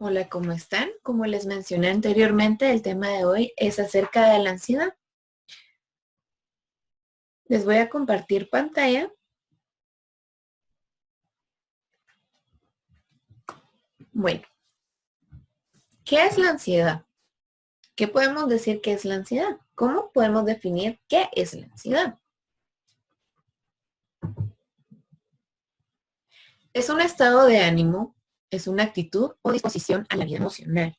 Hola, ¿cómo están? Como les mencioné anteriormente, el tema de hoy es acerca de la ansiedad. Les voy a compartir pantalla. Bueno, ¿qué es la ansiedad? ¿Qué podemos decir que es la ansiedad? ¿Cómo podemos definir qué es la ansiedad? Es un estado de ánimo, es una actitud o disposición a la vida emocional.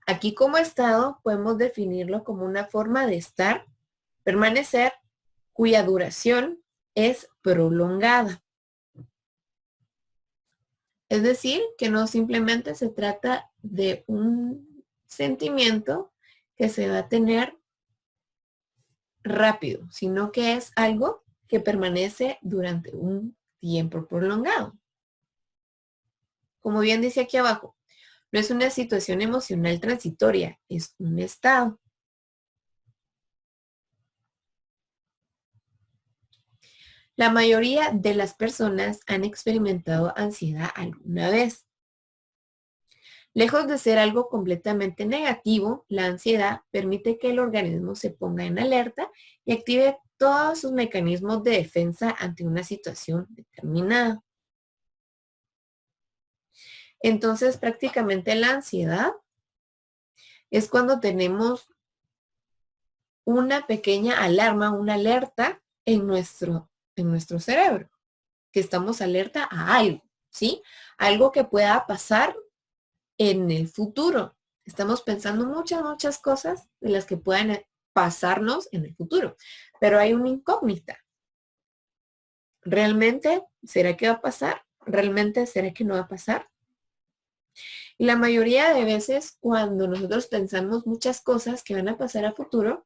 Aquí como estado podemos definirlo como una forma de estar, permanecer, cuya duración es prolongada. Es decir, que no simplemente se trata de un sentimiento que se va a tener rápido, sino que es algo que permanece durante un tiempo prolongado. Como bien dice aquí abajo, no es una situación emocional transitoria, es un estado. La mayoría de las personas han experimentado ansiedad alguna vez. Lejos de ser algo completamente negativo, la ansiedad permite que el organismo se ponga en alerta y active todos sus mecanismos de defensa ante una situación determinada. Entonces, prácticamente la ansiedad es cuando tenemos una pequeña alarma, una alerta en nuestro cerebro, que estamos alerta a algo, ¿sí? Algo que pueda pasar en el futuro. Estamos pensando muchas cosas de las que puedan pasarnos en el futuro, pero hay una incógnita. ¿Realmente será que va a pasar? ¿Realmente será que no va a pasar? Y la mayoría de veces cuando nosotros pensamos muchas cosas que van a pasar a futuro,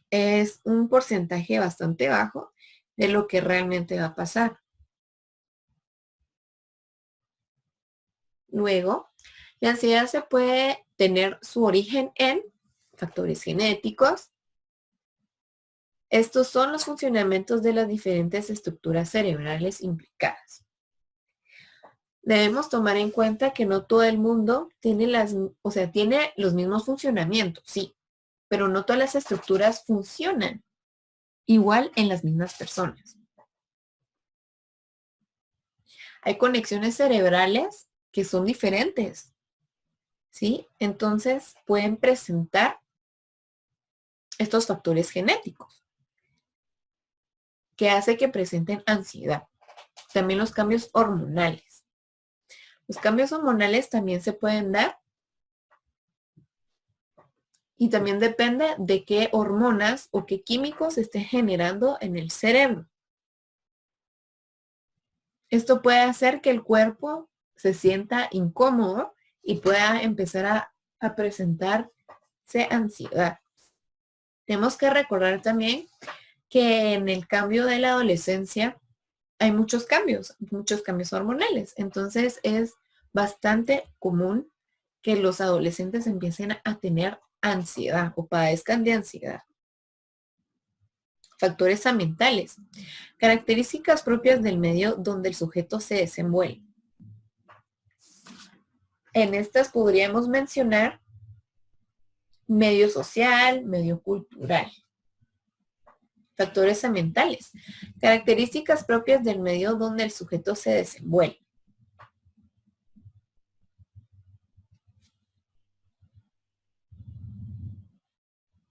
es un porcentaje bastante bajo de lo que realmente va a pasar. Luego, la ansiedad se puede tener su origen en factores genéticos. Estos son los funcionamientos de las diferentes estructuras cerebrales implicadas. Debemos tomar en cuenta que no todo el mundo tiene tiene los mismos funcionamientos, sí, pero no todas las estructuras funcionan igual en las mismas personas. Hay conexiones cerebrales que son diferentes, ¿sí? Entonces pueden presentar estos factores genéticos que hace que presenten ansiedad. También los cambios hormonales. Los cambios hormonales también se pueden dar y también depende de qué hormonas o qué químicos se estén generando en el cerebro. Esto puede hacer que el cuerpo se sienta incómodo y pueda empezar a presentarse ansiedad. Tenemos que recordar también que en el cambio de la adolescencia hay muchos cambios hormonales. Entonces es bastante común que los adolescentes empiecen a tener ansiedad o padezcan de ansiedad. Factores ambientales. Características propias del medio donde el sujeto se desenvuelve. En estas podríamos mencionar medio social, medio cultural. Factores ambientales. Características propias del medio donde el sujeto se desenvuelve.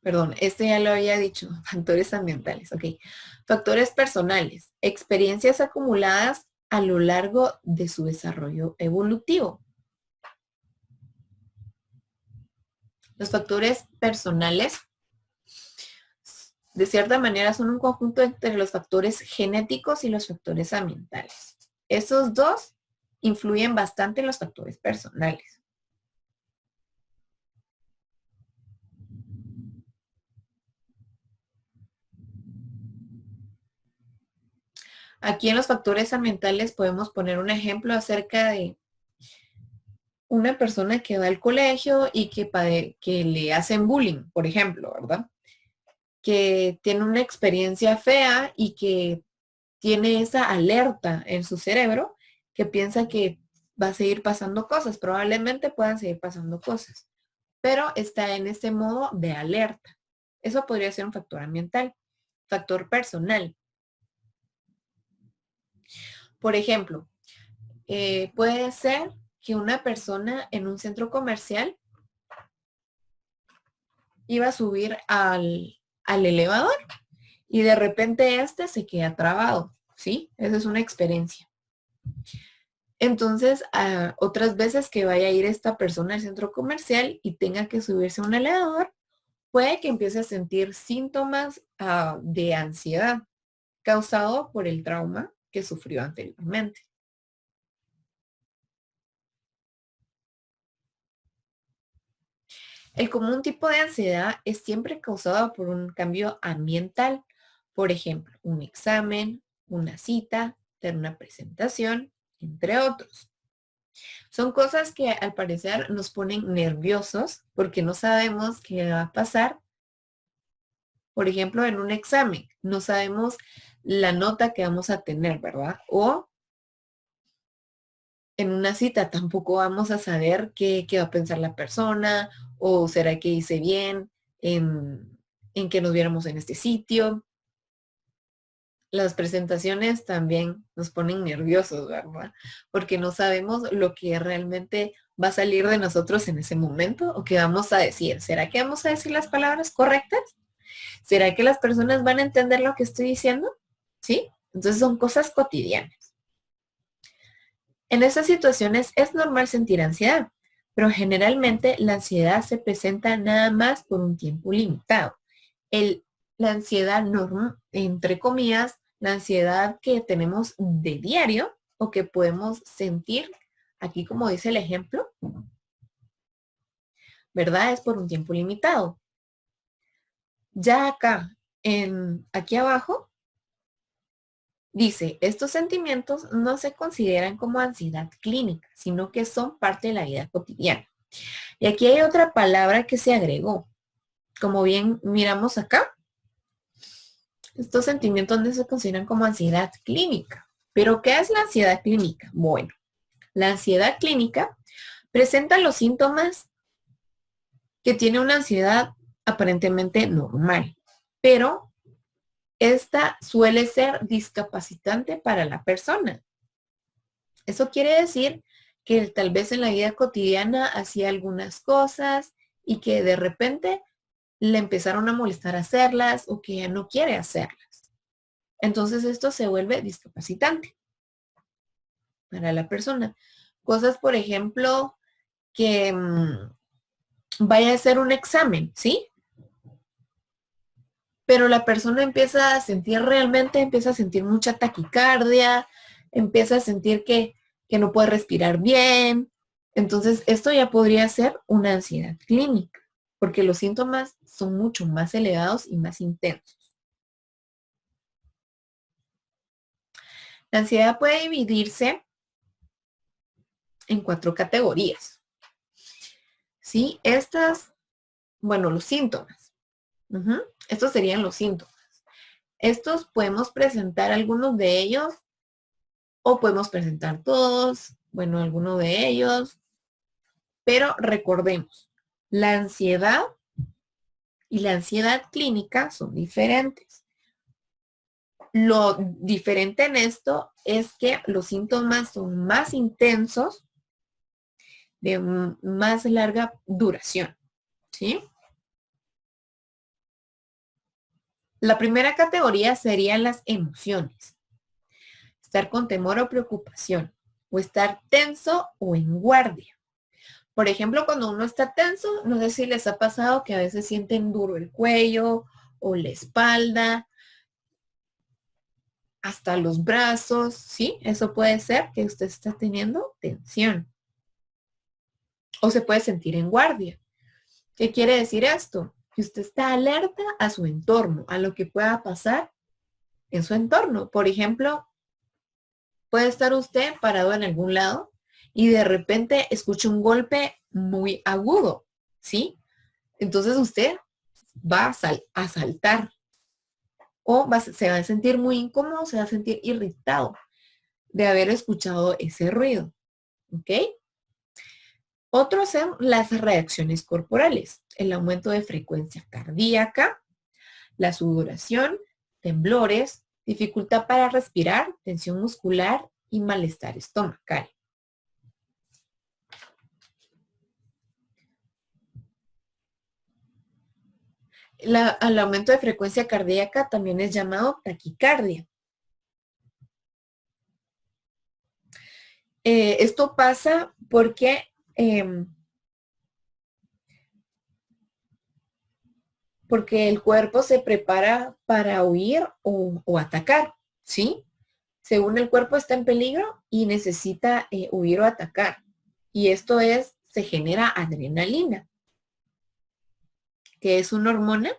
Perdón, este ya lo había dicho. Factores ambientales, ok. Factores personales. Experiencias acumuladas a lo largo de su desarrollo evolutivo. Los factores personales, de cierta manera, son un conjunto entre los factores genéticos y los factores ambientales. Esos dos influyen bastante en los factores personales. Aquí en los factores ambientales podemos poner un ejemplo acerca de una persona que va al colegio y que le hacen bullying, por ejemplo, ¿verdad? Que tiene una experiencia fea y que tiene esa alerta en su cerebro que piensa que va a seguir pasando cosas, probablemente puedan seguir pasando cosas, pero está en ese modo de alerta. Eso podría ser un factor ambiental, factor personal. Por ejemplo, puede ser que una persona en un centro comercial iba a subir al elevador y de repente este se queda trabado, ¿sí? Esa es una experiencia. Entonces, otras veces que vaya a ir esta persona al centro comercial y tenga que subirse a un elevador, puede que empiece a sentir síntomas de ansiedad causado por el trauma que sufrió anteriormente. El común tipo de ansiedad es siempre causado por un cambio ambiental, por ejemplo, un examen, una cita, dar una presentación, entre otros. Son cosas que al parecer nos ponen nerviosos porque no sabemos qué va a pasar. Por ejemplo, en un examen, no sabemos la nota que vamos a tener, ¿verdad? O en una cita tampoco vamos a saber qué va a pensar la persona o será que hice bien en que nos viéramos en este sitio. Las presentaciones también nos ponen nerviosos, ¿verdad? Porque no sabemos lo que realmente va a salir de nosotros en ese momento o qué vamos a decir. ¿Será que vamos a decir las palabras correctas? ¿Será que las personas van a entender lo que estoy diciendo? ¿Sí? Entonces son cosas cotidianas. En esas situaciones es normal sentir ansiedad, pero generalmente la ansiedad se presenta nada más por un tiempo limitado. La ansiedad normal, entre comillas, la ansiedad que tenemos de diario o que podemos sentir, aquí como dice el ejemplo, ¿verdad? Es por un tiempo limitado. Ya acá, aquí abajo, dice, estos sentimientos no se consideran como ansiedad clínica, sino que son parte de la vida cotidiana. Y aquí hay otra palabra que se agregó. Como bien miramos acá, estos sentimientos no se consideran como ansiedad clínica. ¿Pero qué es la ansiedad clínica? Bueno, la ansiedad clínica presenta los síntomas que tiene una ansiedad aparentemente normal, pero esta suele ser discapacitante para la persona. Eso quiere decir que tal vez en la vida cotidiana hacía algunas cosas y que de repente le empezaron a molestar hacerlas o que ya no quiere hacerlas. Entonces esto se vuelve discapacitante para la persona. Cosas, por ejemplo, que vaya a hacer un examen, ¿sí? Pero la persona empieza a sentir realmente, empieza a sentir mucha taquicardia, empieza a sentir que no puede respirar bien. Entonces, esto ya podría ser una ansiedad clínica, porque los síntomas son mucho más elevados y más intensos. La ansiedad puede dividirse en 4 categorías. ¿Sí? Bueno, los síntomas. Estos serían los síntomas. Estos podemos presentar algunos de ellos o podemos presentar todos, bueno, algunos de ellos, pero recordemos, la ansiedad y la ansiedad clínica son diferentes. Lo diferente en esto es que los síntomas son más intensos, de más larga duración, ¿sí? La primera categoría serían las emociones. Estar con temor o preocupación, o estar tenso o en guardia. Por ejemplo, cuando uno está tenso, no sé si les ha pasado que a veces sienten duro el cuello o la espalda, hasta los brazos, ¿sí? Eso puede ser que usted está teniendo tensión. O se puede sentir en guardia. ¿Qué quiere decir esto? Que usted está alerta a su entorno, a lo que pueda pasar en su entorno. Por ejemplo, puede estar usted parado en algún lado y de repente escucha un golpe muy agudo, ¿sí? Entonces usted va a saltar o se va a sentir muy incómodo, se va a sentir irritado de haber escuchado ese ruido. ¿ok? Otros son las reacciones corporales, el aumento de frecuencia cardíaca, la sudoración, temblores, dificultad para respirar, tensión muscular y malestar estomacal. Al aumento de frecuencia cardíaca también es llamado taquicardia. Esto pasa porque el cuerpo se prepara para huir o atacar, ¿sí? Según el cuerpo está en peligro y necesita huir o atacar. Y esto se genera adrenalina, que es una hormona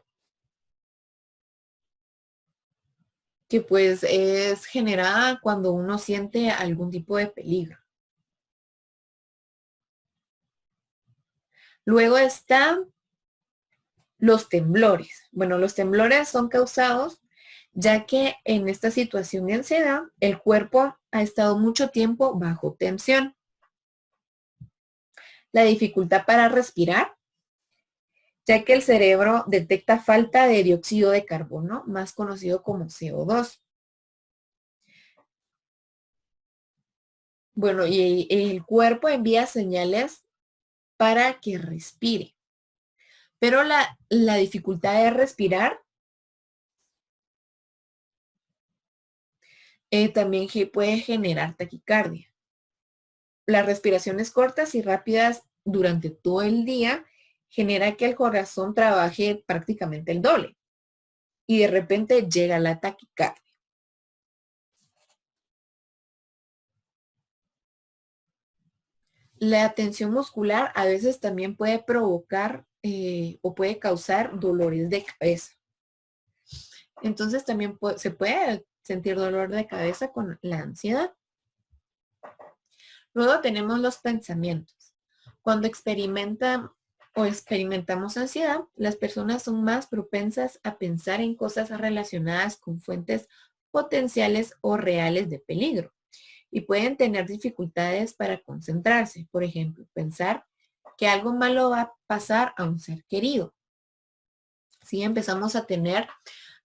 que pues es generada cuando uno siente algún tipo de peligro. Luego están los temblores. Bueno, los temblores son causados ya que en esta situación de ansiedad el cuerpo ha estado mucho tiempo bajo tensión. La dificultad para respirar, ya que el cerebro detecta falta de dióxido de carbono, más conocido como CO2. Bueno, y el cuerpo envía señales para que respire. Pero la dificultad de respirar también puede generar taquicardia. Las respiraciones cortas y rápidas durante todo el día genera que el corazón trabaje prácticamente el doble. Y de repente llega la taquicardia. La tensión muscular a veces también puede provocar o puede causar dolores de cabeza. Entonces también se puede sentir dolor de cabeza con la ansiedad. Luego tenemos los pensamientos. Cuando experimentamos ansiedad, las personas son más propensas a pensar en cosas relacionadas con fuentes potenciales o reales de peligro y pueden tener dificultades para concentrarse. Por ejemplo, pensar que algo malo va a pasar a un ser querido. Si empezamos a tener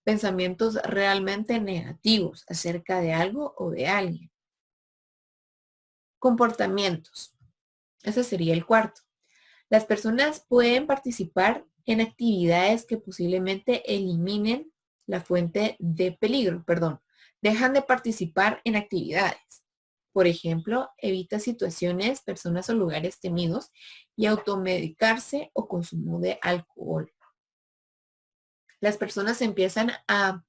pensamientos realmente negativos acerca de algo o de alguien. Comportamientos. Ese sería el cuarto. Las personas pueden participar en actividades que posiblemente eliminen la fuente de peligro, dejan de participar en actividades. Por ejemplo, evita situaciones, personas o lugares temidos y automedicarse o consumo de alcohol. Las personas empiezan a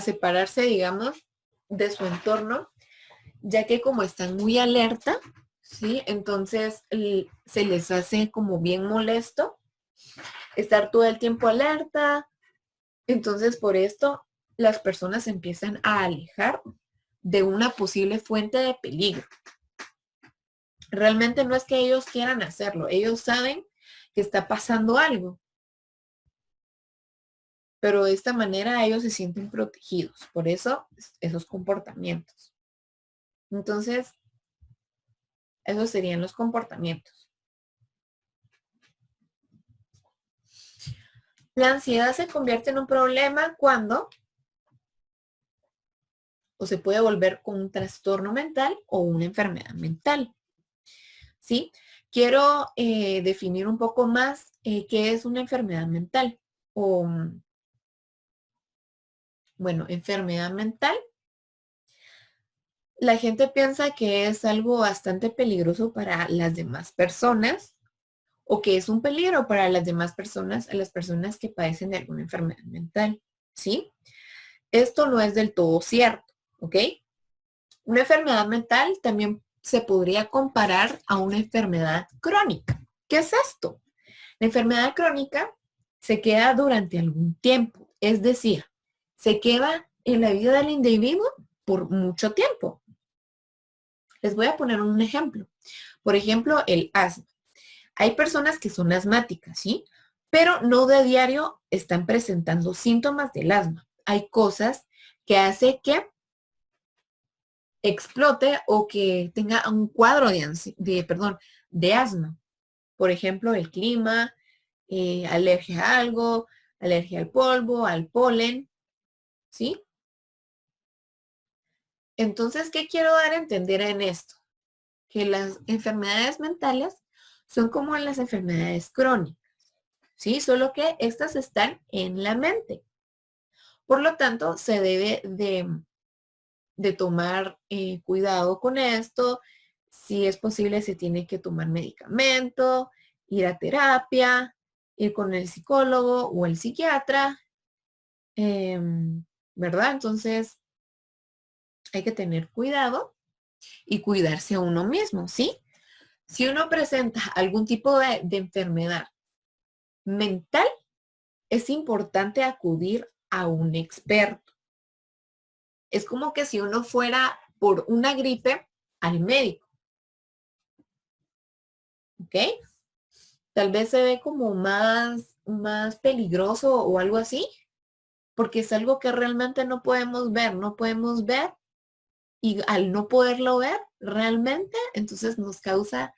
separarse, digamos, de su entorno, ya que como están muy alerta, ¿sí? Entonces se les hace como bien molesto estar todo el tiempo alerta. Entonces por esto las personas empiezan a alejar de una posible fuente de peligro. Realmente no es que ellos quieran hacerlo, ellos saben que está pasando algo, pero de esta manera ellos se sienten protegidos, por eso esos comportamientos. Entonces, esos serían los comportamientos. La ansiedad se convierte en un problema cuando o se puede volver con un trastorno mental o una enfermedad mental. ¿Sí? Quiero definir un poco más qué es una enfermedad mental. Bueno, enfermedad mental. La gente piensa que es algo bastante peligroso para las demás personas o que es un peligro para las demás personas, a las personas que padecen de alguna enfermedad mental. ¿Sí? Esto no es del todo cierto, ¿ok? Una enfermedad mental también se podría comparar a una enfermedad crónica. ¿Qué es esto? La enfermedad crónica se queda durante algún tiempo, es decir, se queda en la vida del individuo por mucho tiempo. Les voy a poner un ejemplo. Por ejemplo, el asma. Hay personas que son asmáticas, ¿sí? Pero no de diario están presentando síntomas del asma. hay cosas que hace que explote o que tenga un cuadro de asma. Por ejemplo, el clima, alergia a algo, alergia al polvo, al polen, ¿sí? Entonces, ¿qué quiero dar a entender en esto? Que las enfermedades mentales son como las enfermedades crónicas, ¿sí? Solo que estas están en la mente. Por lo tanto, se debe de tomar cuidado con esto. Si es posible, se tiene que tomar medicamento, ir a terapia, ir con el psicólogo o el psiquiatra, ¿verdad? Entonces, hay que tener cuidado y cuidarse a uno mismo, ¿sí? Si uno presenta algún tipo de enfermedad mental, es importante acudir a un experto. Es como que si uno fuera por una gripe al médico, ¿ok? Tal vez se ve como más peligroso o algo así, porque es algo que realmente no podemos ver y al no poderlo ver realmente, entonces nos causa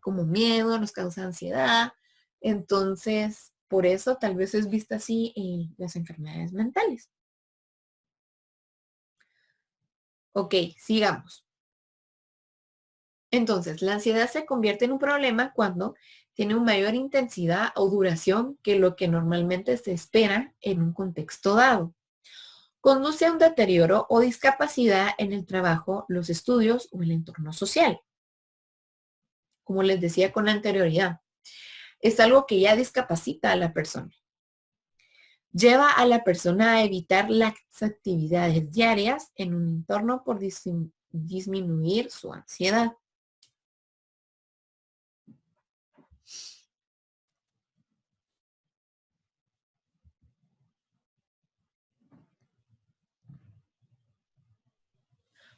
como miedo, nos causa ansiedad. Entonces, por eso tal vez es vista así las enfermedades mentales. Ok, sigamos. Entonces, la ansiedad se convierte en un problema cuando tiene una mayor intensidad o duración que lo que normalmente se espera en un contexto dado. Conduce a un deterioro o discapacidad en el trabajo, los estudios o el entorno social. Como les decía con anterioridad, es algo que ya discapacita a la persona. Lleva a la persona a evitar las actividades diarias en un entorno por disminuir su ansiedad.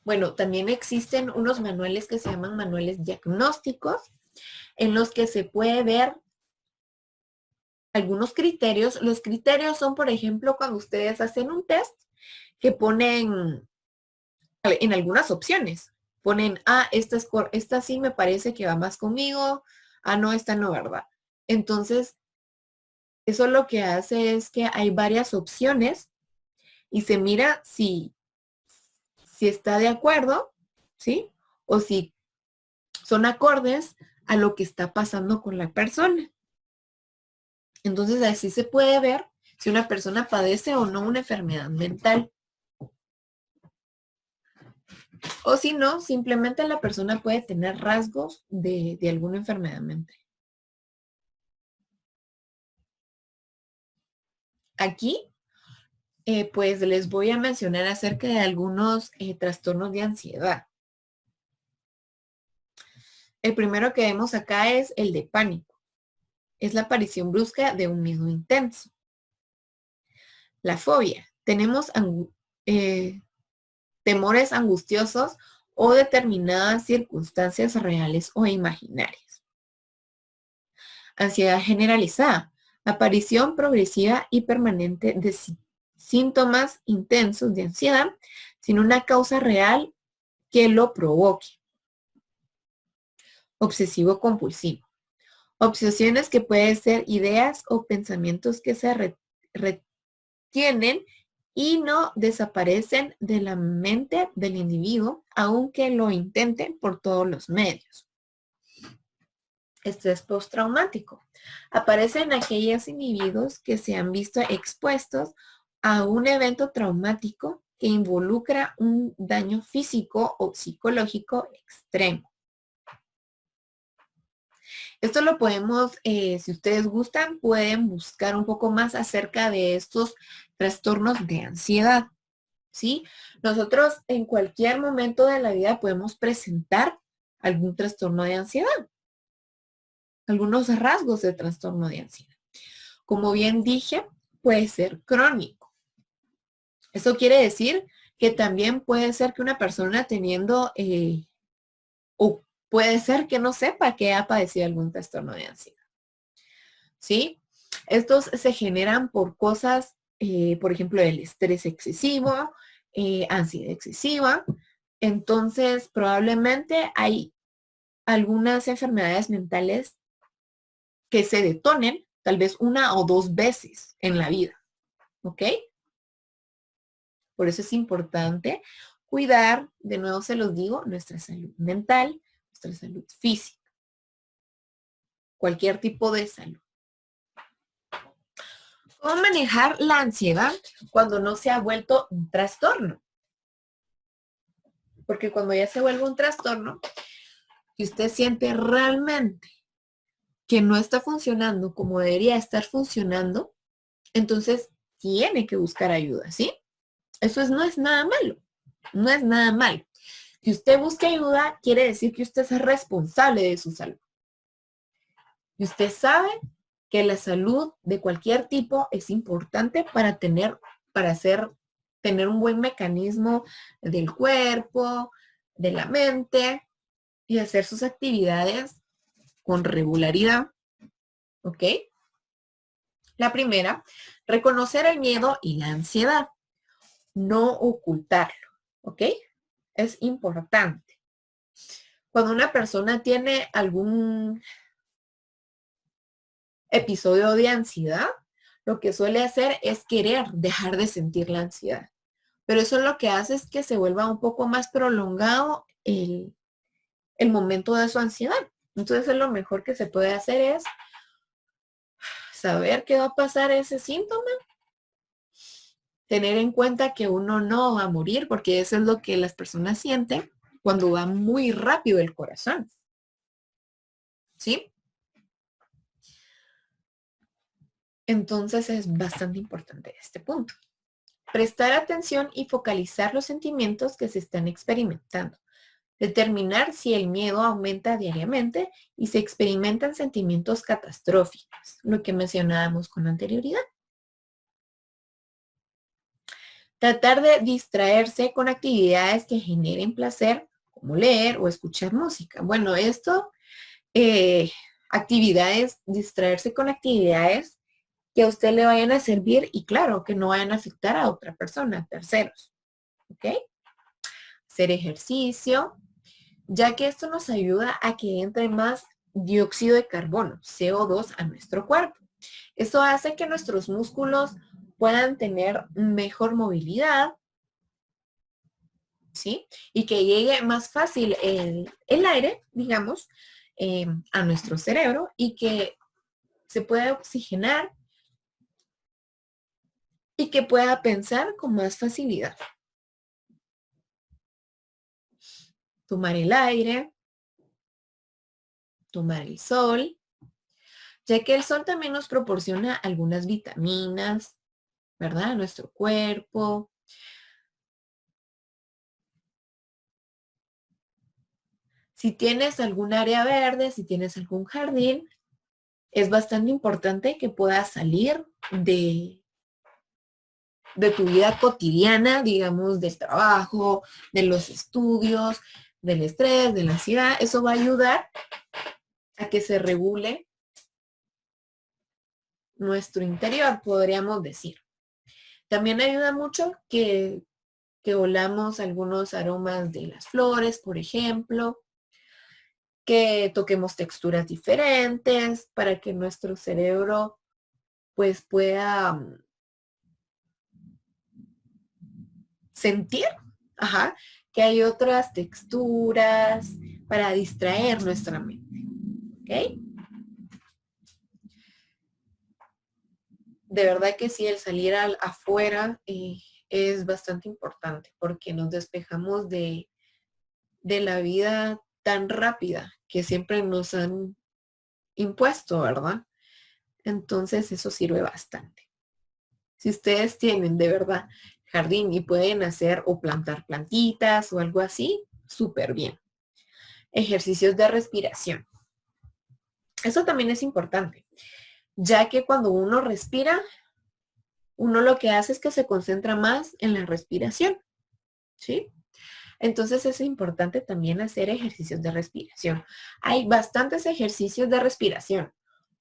Bueno, también existen unos manuales que se llaman manuales diagnósticos, en los que se puede ver algunos criterios. Los criterios son, por ejemplo, cuando ustedes hacen un test que ponen en algunas opciones. Ponen, esta sí me parece que va más conmigo, no, esta no, ¿verdad? Entonces, eso lo que hace es que hay varias opciones y se mira si está de acuerdo, ¿sí? O si son acordes a lo que está pasando con la persona. Entonces, así se puede ver si una persona padece o no una enfermedad mental. O si no, simplemente la persona puede tener rasgos de alguna enfermedad mental. Aquí, pues les voy a mencionar acerca de algunos trastornos de ansiedad. El primero que vemos acá es el de pánico. Es la aparición brusca de un miedo intenso. La fobia. Tenemos temores angustiosos o determinadas circunstancias reales o imaginarias. Ansiedad generalizada. Aparición progresiva y permanente de síntomas intensos de ansiedad sin una causa real que lo provoque. Obsesivo compulsivo. Obsesiones que pueden ser ideas o pensamientos que se retienen y no desaparecen de la mente del individuo, aunque lo intenten por todos los medios. Estrés postraumático. Aparece en aquellos individuos que se han visto expuestos a un evento traumático que involucra un daño físico o psicológico extremo. Esto lo podemos, si ustedes gustan, pueden buscar un poco más acerca de estos trastornos de ansiedad, ¿sí? Nosotros en cualquier momento de la vida podemos presentar algún trastorno de ansiedad, algunos rasgos de trastorno de ansiedad. Como bien dije, puede ser crónico. Eso quiere decir que también puede ser que una persona teniendo, o puede ser que no sepa que ha padecido algún trastorno de ansiedad. ¿Sí? Estos se generan por cosas por ejemplo, el estrés excesivo, ansiedad excesiva. Entonces, probablemente hay algunas enfermedades mentales que se detonen tal vez una o dos veces en la vida, ¿ok? Por eso es importante cuidar, de nuevo se los digo, nuestra salud mental, nuestra salud física, cualquier tipo de salud. ¿Cómo manejar la ansiedad cuando no se ha vuelto un trastorno? Porque cuando ya se vuelve un trastorno, si usted siente realmente que no está funcionando como debería estar funcionando, entonces tiene que buscar ayuda, ¿sí? No es nada malo, no es nada malo. Si usted busca ayuda, quiere decir que usted es responsable de su salud. Y usted sabe que la salud de cualquier tipo es importante tener un buen mecanismo del cuerpo, de la mente y hacer sus actividades con regularidad. ¿Ok? La primera, reconocer el miedo y la ansiedad, no ocultarlo. ¿Ok? Es importante. Cuando una persona tiene algún episodio de ansiedad, lo que suele hacer es querer dejar de sentir la ansiedad. Pero eso lo que hace es que se vuelva un poco más prolongado el momento de su ansiedad. Entonces lo mejor que se puede hacer es saber qué va a pasar ese síntoma, tener en cuenta que uno no va a morir, porque eso es lo que las personas sienten cuando va muy rápido el corazón. ¿Sí? Entonces es bastante importante este punto. Prestar atención y focalizar los sentimientos que se están experimentando. Determinar si el miedo aumenta diariamente y se experimentan sentimientos catastróficos, lo que mencionábamos con anterioridad. Tratar de distraerse con actividades que generen placer, como leer o escuchar música. Bueno, distraerse con actividades que a usted le vayan a servir y claro, que no vayan a afectar a otra persona, a terceros. ¿Ok? Hacer ejercicio, ya que esto nos ayuda a que entre más dióxido de carbono, CO2, a nuestro cuerpo. Esto hace que nuestros músculos puedan tener mejor movilidad, ¿sí? Y que llegue más fácil el aire, digamos, a nuestro cerebro y que se pueda oxigenar y que pueda pensar con más facilidad. Tomar el aire, tomar el sol, ya que el sol también nos proporciona algunas vitaminas, ¿verdad? A nuestro cuerpo. Si tienes algún área verde, si tienes algún jardín, es bastante importante que puedas salir de tu vida cotidiana, digamos, del trabajo, de los estudios, del estrés, de la ansiedad. Eso va a ayudar a que se regule nuestro interior, podríamos decir. También ayuda mucho que olamos algunos aromas de las flores, por ejemplo, que toquemos texturas diferentes para que nuestro cerebro pues pueda sentir, que hay otras texturas para distraer nuestra mente. ¿Ok? De verdad que sí, el salir afuera es bastante importante porque nos despejamos de la vida tan rápida que siempre nos han impuesto, ¿verdad? Entonces eso sirve bastante. Si ustedes tienen de verdad jardín y pueden hacer o plantar plantitas o algo así, súper bien. Ejercicios de respiración. Eso también es importante, ya que cuando uno respira, uno lo que hace es que se concentra más en la respiración, ¿sí? Entonces es importante también hacer ejercicios de respiración. Hay bastantes ejercicios de respiración.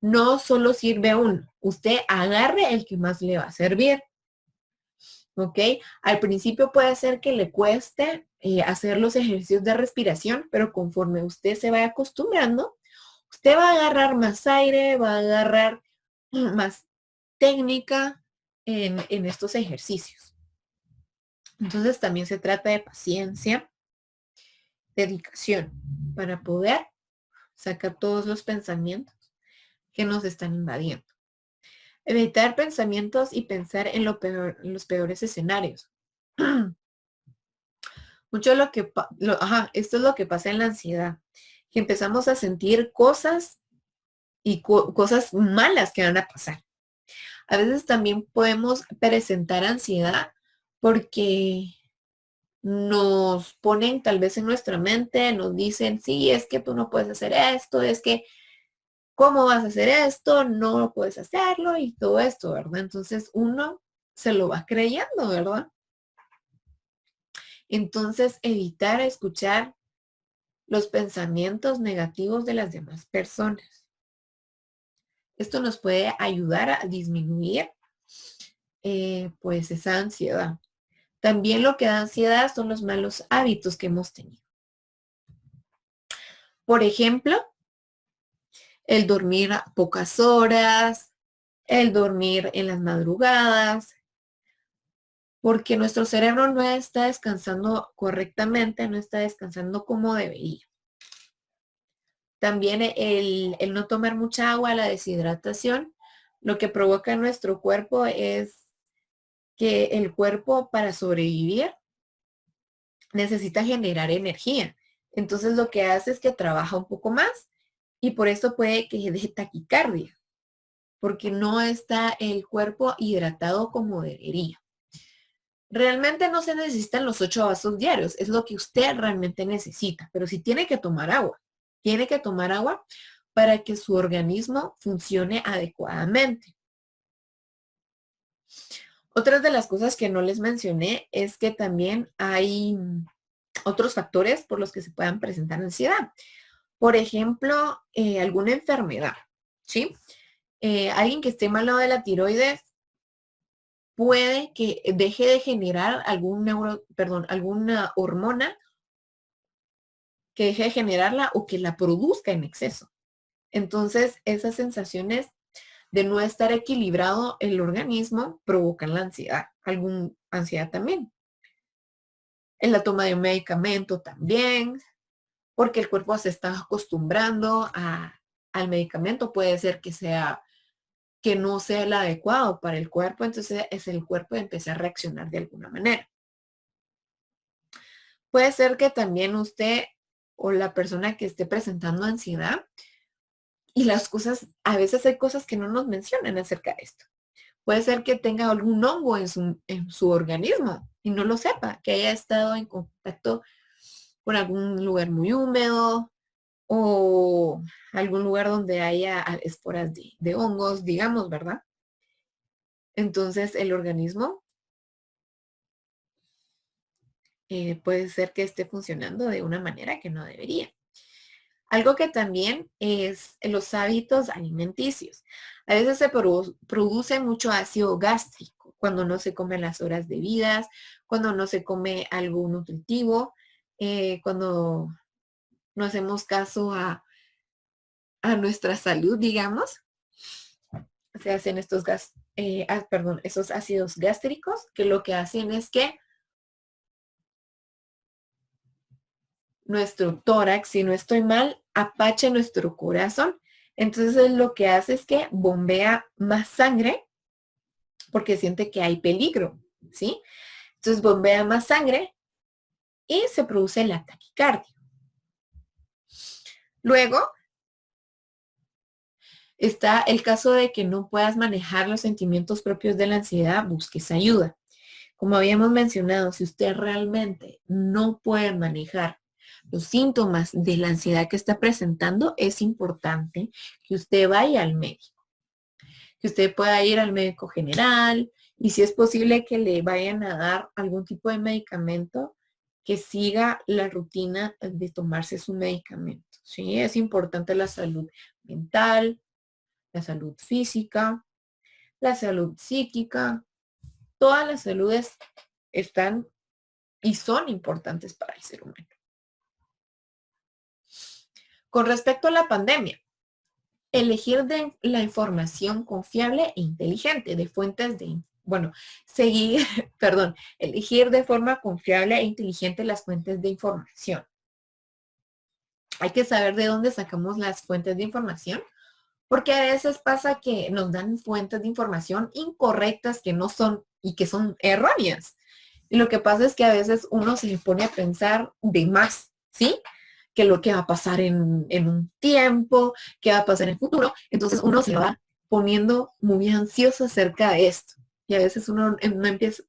No solo sirve uno. Usted agarre el que más le va a servir. ¿ok? Al principio puede ser que le cueste hacer los ejercicios de respiración, pero conforme usted se vaya acostumbrando, usted va a agarrar más aire, va a agarrar más técnica en estos ejercicios. Entonces también se trata de paciencia, dedicación, para poder sacar todos los pensamientos que nos están invadiendo. Evitar pensamientos y pensar en lo peor, en los peores escenarios. Mucho de lo que, esto es lo que pasa en la ansiedad, que empezamos a sentir cosas y cosas malas que van a pasar. A veces también podemos presentar ansiedad porque nos ponen tal vez en nuestra mente, nos dicen, sí, es que tú no puedes hacer esto, es que, ¿cómo vas a hacer esto? No puedes hacerlo y todo esto, ¿verdad? Entonces uno se lo va creyendo, ¿verdad? Entonces evitar escuchar los pensamientos negativos de las demás personas. Esto nos puede ayudar a disminuir pues esa ansiedad. También lo que da ansiedad son los malos hábitos que hemos tenido. Por ejemplo, el dormir a pocas horas, el dormir en las madrugadas, porque nuestro cerebro no está descansando correctamente, no está descansando como debería. También el no tomar mucha agua, la deshidratación, lo que provoca en nuestro cuerpo es que el cuerpo para sobrevivir necesita generar energía. Entonces lo que hace es que trabaja un poco más y por eso puede que dé taquicardia, porque no está el cuerpo hidratado como debería. Realmente no se necesitan los 8 vasos diarios, es lo que usted realmente necesita, pero si tiene que tomar agua para que su organismo funcione adecuadamente. Otras de las cosas que no les mencioné es que también hay otros factores por los que se puedan presentar ansiedad. Por ejemplo, alguna enfermedad, ¿sí? Alguien que esté malo de la tiroides puede que deje de generar alguna hormona que deje de generarla o que la produzca en exceso. Entonces, esas sensaciones de no estar equilibrado el organismo provocan la ansiedad, alguna ansiedad también. En la toma de un medicamento también, porque el cuerpo se está acostumbrando al medicamento, puede ser que no sea el adecuado para el cuerpo, entonces es el cuerpo que empieza a reaccionar de alguna manera. Puede ser que también usted o la persona que esté presentando ansiedad y las cosas, a veces hay cosas que no nos mencionan acerca de esto. Puede ser que tenga algún hongo en su organismo y no lo sepa, que haya estado en contacto con algún lugar muy húmedo o algún lugar donde haya esporas de hongos, digamos, ¿verdad? Entonces el organismo puede ser que esté funcionando de una manera que no debería. Algo que también es los hábitos alimenticios. A veces se produce mucho ácido gástrico cuando no se come las horas debidas, cuando no se come algo nutritivo, cuando no hacemos caso a nuestra salud, digamos. Se hacen esos ácidos gástricos que lo que hacen es que nuestro tórax, si no estoy mal, apache nuestro corazón. Entonces lo que hace es que bombea más sangre porque siente que hay peligro, ¿sí? Entonces bombea más sangre y se produce la taquicardia. Luego está el caso de que no puedas manejar los sentimientos propios de la ansiedad, busques ayuda. Como habíamos mencionado, si usted realmente no puede manejar los síntomas de la ansiedad que está presentando, es importante que usted vaya al médico, que usted pueda ir al médico general y si es posible que le vayan a dar algún tipo de medicamento que siga la rutina de tomarse su medicamento. Sí, es importante la salud mental, la salud física, la salud psíquica, todas las saludes están y son importantes para el ser humano. Con respecto a la pandemia, elegir la información confiable e inteligente de fuentes de, elegir de forma confiable e inteligente las fuentes de información. Hay que saber de dónde sacamos las fuentes de información, porque a veces pasa que nos dan fuentes de información incorrectas que no son y que son erróneas. Y lo que pasa es que a veces uno se pone a pensar de más, ¿sí? Que lo que va a pasar en un tiempo, qué va a pasar en el futuro. Entonces uno se va poniendo muy ansioso acerca de esto. Y a veces uno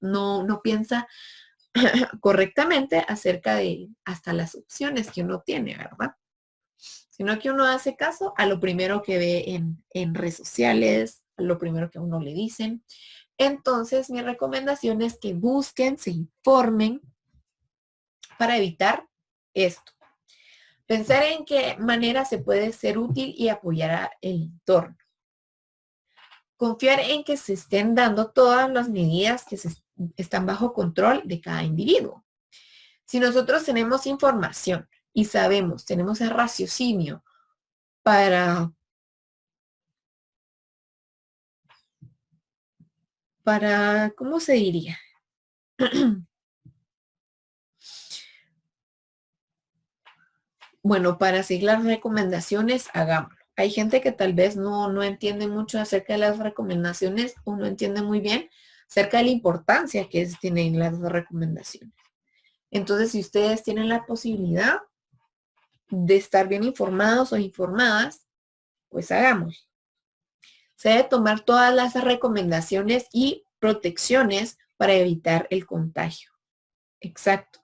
no piensa correctamente acerca de hasta las opciones que uno tiene, ¿verdad? Sino que uno hace caso a lo primero que ve en redes sociales, a lo primero que a uno le dicen. Entonces, mi recomendación es que busquen, se informen para evitar esto. Pensar en qué manera se puede ser útil y apoyar el entorno. Confiar en que se estén dando todas las medidas que están bajo control de cada individuo. Si nosotros tenemos información y sabemos, tenemos el raciocinio para, ¿cómo se diría? Bueno, para seguir las recomendaciones, hagámoslo. Hay gente que tal vez no entiende mucho acerca de las recomendaciones o no entiende muy bien acerca de la importancia que tienen las recomendaciones. Entonces, si ustedes tienen la posibilidad de estar bien informados o informadas, pues hagámoslo. Se debe tomar todas las recomendaciones y protecciones para evitar el contagio. Exacto.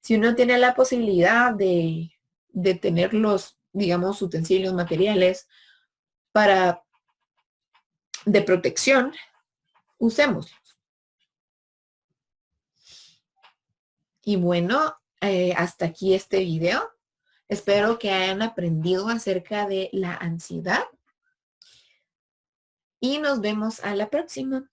Si uno tiene la posibilidad de tener los, digamos, utensilios materiales de protección, usémoslos. Y bueno, hasta aquí este video. Espero que hayan aprendido acerca de la ansiedad. Y nos vemos a la próxima.